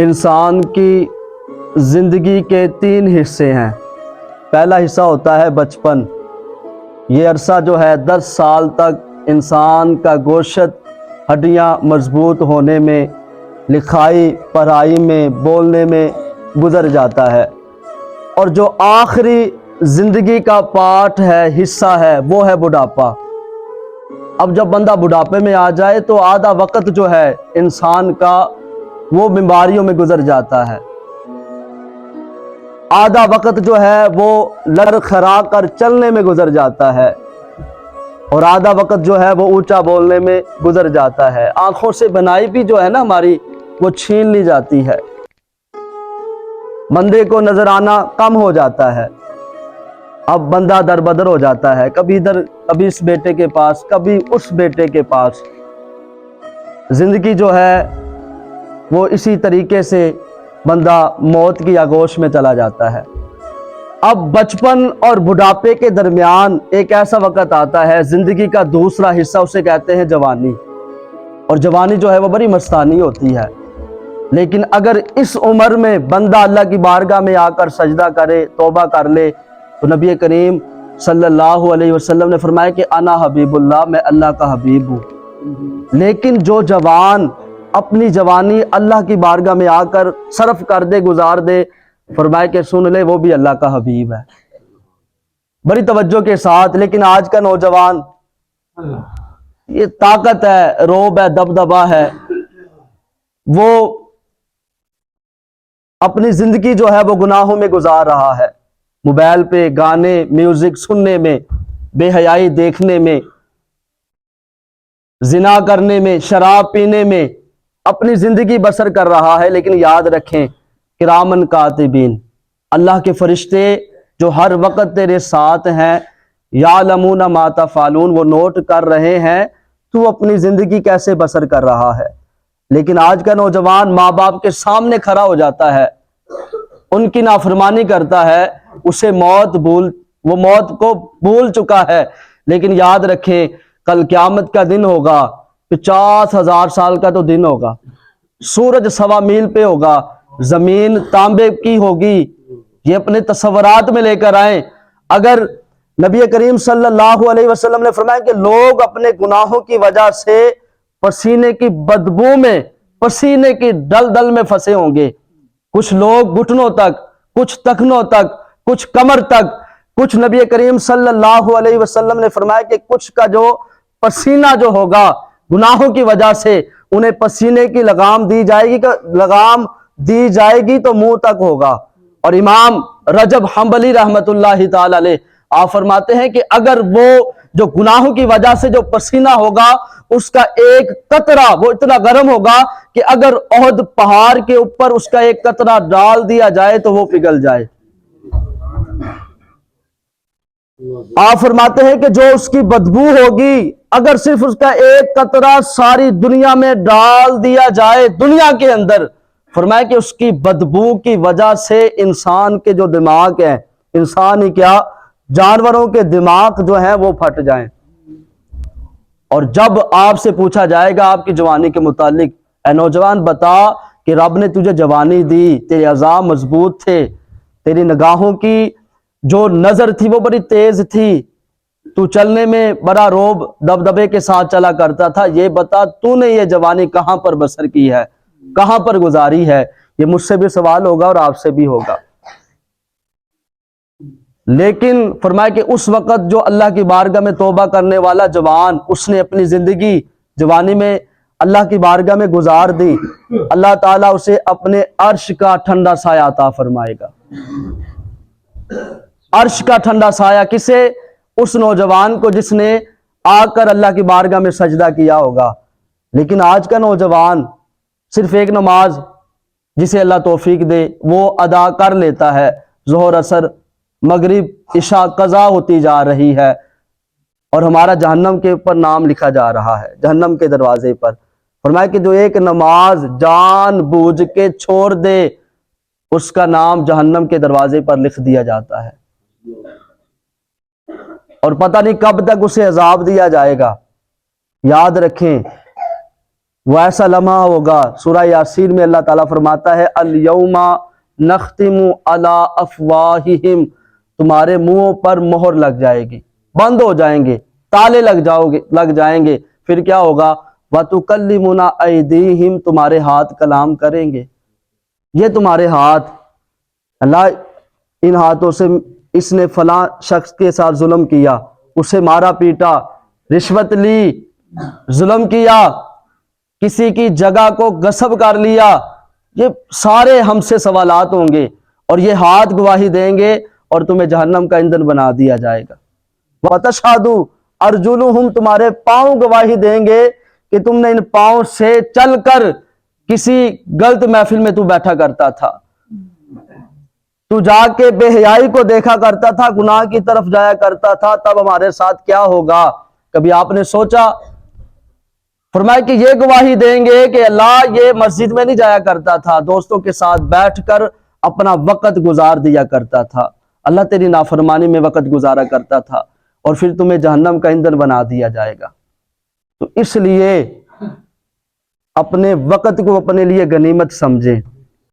انسان کی زندگی کے 3 حصے ہیں۔ پہلا حصہ ہوتا ہے بچپن۔ یہ عرصہ جو ہے 10 سال تک انسان کا گوشت ہڈیاں مضبوط ہونے میں، لکھائی پڑھائی میں، بولنے میں گزر جاتا ہے، اور جو آخری زندگی کا پارٹ ہے، حصہ ہے، وہ ہے بڑھاپا۔ اب جب بندہ بڑھاپے میں آ جائے تو آدھا وقت جو ہے انسان کا وہ بیماریوں میں گزر جاتا ہے، آدھا وقت جو ہے وہ لڑکھڑا کر چلنے میں گزر جاتا ہے، اور آدھا وقت جو ہے وہ اونچا بولنے میں گزر جاتا ہے۔ آنکھوں سے بنائی بھی جو ہے نا ہماری، وہ چھین لی جاتی ہے، بندے کو نظر آنا کم ہو جاتا ہے۔ اب بندہ در بدر ہو جاتا ہے، کبھی ادھر، کبھی اس بیٹے کے پاس، کبھی اس بیٹے کے پاس۔ زندگی جو ہے وہ اسی طریقے سے بندہ موت کی آگوش میں چلا جاتا ہے۔ اب بچپن اور بڑھاپے کے درمیان ایک ایسا وقت آتا ہے، زندگی کا دوسرا حصہ، اسے کہتے ہیں جوانی۔ اور جوانی جو ہے وہ بڑی مستانی ہوتی ہے، لیکن اگر اس عمر میں بندہ اللہ کی بارگاہ میں آ کر سجدہ کرے، توبہ کر لے، تو نبی کریم صلی اللہ علیہ وسلم نے فرمایا کہ انا حبیب اللہ، میں اللہ کا حبیب ہوں۔ لیکن جو جوان اپنی جوانی اللہ کی بارگاہ میں آ کر صرف کر دے، گزار دے، فرمایا کہ سن لے وہ بھی اللہ کا حبیب ہے، بڑی توجہ کے ساتھ۔ لیکن آج کا نوجوان، یہ طاقت ہے، روب ہے، دبدبا ہے، وہ اپنی زندگی جو ہے وہ گناہوں میں گزار رہا ہے، موبائل پہ گانے، میوزک سننے میں، بے حیائی دیکھنے میں، زنا کرنے میں، شراب پینے میں اپنی زندگی بسر کر رہا ہے۔ لیکن یاد رکھیں، کرامن کاتبین، اللہ کے فرشتے جو ہر وقت تیرے ساتھ ہیں، یعلمون ما تفعلون، وہ نوٹ کر رہے ہیں تو اپنی زندگی کیسے بسر کر رہا ہے۔ لیکن آج کا نوجوان ماں باپ کے سامنے کھڑا ہو جاتا ہے، ان کی نافرمانی کرتا ہے، اسے وہ موت کو بھول چکا ہے۔ لیکن یاد رکھیں، کل قیامت کا دن ہوگا، 50,000 سال کا تو دن ہوگا، سورج 1.25 میل پہ ہوگا، زمین تانبے کی ہوگی۔ یہ اپنے تصورات میں لے کر آئیں۔ اگر نبی کریم صلی اللہ علیہ وسلم نے فرمایا کہ لوگ اپنے گناہوں کی وجہ سے پسینے کی بدبو میں، پسینے کی دل میں پھنسے ہوں گے، کچھ لوگ گھٹنوں تک، کچھ ٹخنوں تک، کچھ کمر تک، کچھ نبی کریم صلی اللہ علیہ وسلم نے فرمایا کہ کچھ کا جو پسینہ جو ہوگا گناہوں کی وجہ سے، انہیں پسینے کی لگام دی جائے گی تو منہ تک ہوگا۔ اور امام رجب حنبلی رحمت اللہ تعالی علیہ آپ فرماتے ہیں کہ اگر وہ جو گناہوں کی وجہ سے جو پسینہ ہوگا، اس کا ایک قطرہ وہ اتنا گرم ہوگا کہ اگر احد پہاڑ کے اوپر اس کا ایک قطرہ ڈال دیا جائے تو وہ پگھل جائے۔ آپ فرماتے ہیں کہ جو اس کی بدبو ہوگی، اگر صرف اس کا ایک قطرہ ساری دنیا میں ڈال دیا جائے، دنیا کے اندر، فرمایا کہ اس کی بدبو کی وجہ سے انسان کے جو دماغ ہیں، انسان ہی کیا، جانوروں کے دماغ جو ہیں وہ پھٹ جائیں۔ اور جب آپ سے پوچھا جائے گا آپ کی جوانی کے متعلق، اے نوجوان بتا کہ رب نے تجھے جوانی دی، تیرے اعضاء مضبوط تھے، تیری نگاہوں کی جو نظر تھی وہ بڑی تیز تھی، تو چلنے میں بڑا روب دبدبے کے ساتھ چلا کرتا تھا، یہ بتا تو نے یہ جوانی کہاں پر بسر کی ہے، کہاں پر گزاری ہے؟ یہ مجھ سے بھی سوال ہوگا اور آپ سے بھی ہوگا۔ لیکن فرمایا کہ اس وقت جو اللہ کی بارگاہ میں توبہ کرنے والا جوان، اس نے اپنی زندگی جوانی میں اللہ کی بارگاہ میں گزار دی، اللہ تعالیٰ اسے اپنے عرش کا ٹھنڈا سایہ عطا فرمائے گا۔ عرش کا ٹھنڈا سایہ کسے؟ اس نوجوان کو جس نے آ کر اللہ کی بارگاہ میں سجدہ کیا ہوگا۔ لیکن آج کا نوجوان صرف ایک نماز جسے اللہ توفیق دے وہ ادا کر لیتا ہے، ظہر، عصر، مغرب، عشاء قضا ہوتی جا رہی ہے، اور ہمارا جہنم کے اوپر نام لکھا جا رہا ہے، جہنم کے دروازے پر۔ فرمایا کہ جو ایک نماز جان بوجھ کے چھوڑ دے، اس کا نام جہنم کے دروازے پر لکھ دیا جاتا ہے، اور پتہ نہیں کب تک اسے عذاب دیا جائے گا۔ یاد رکھیں، وہ ایسا لمحہ ہوگا، سورہ یاسین میں اللہ تعالیٰ فرماتا ہے الیوم نختم علی افواہہم، تمہارے منہوں پر مہر لگ جائے گی، بند ہو جائیں گے، تالے لگ جائیں گے، پھر کیا ہوگا؟ وَتُكَلِّمُنَا أَيْدِيهِمْ، تمہارے ہاتھ کلام کریں گے۔ یہ تمہارے ہاتھ، اللہ ان ہاتھوں سے اس نے فلاں شخص کے ساتھ ظلم کیا، اسے مارا پیٹا، رشوت لی، ظلم کیا، کسی کی جگہ کو غصب کر لیا، یہ سارے ہم سے سوالات ہوں گے، اور یہ ہاتھ گواہی دیں گے اور تمہیں جہنم کا ایندھن بنا دیا جائے گا۔ وَتَشْهَدُ أَرْجُلُهُمْ، تمہارے پاؤں گواہی دیں گے کہ تم نے ان پاؤں سے چل کر کسی غلط محفل میں تو بیٹھا کرتا تھا، تو جا کے بے حیائی کو دیکھا کرتا تھا، گناہ کی طرف جایا کرتا تھا، تب ہمارے ساتھ کیا ہوگا؟ کبھی آپ نے سوچا؟ فرمایا کہ یہ گواہی دیں گے کہ اللہ یہ مسجد میں نہیں جایا کرتا تھا، دوستوں کے ساتھ بیٹھ کر اپنا وقت گزار دیا کرتا تھا، اللہ تیری نافرمانی میں وقت گزارا کرتا تھا، اور پھر تمہیں جہنم کا ایندھن بنا دیا جائے گا۔ تو اس لیے اپنے وقت کو اپنے لیے غنیمت سمجھیں۔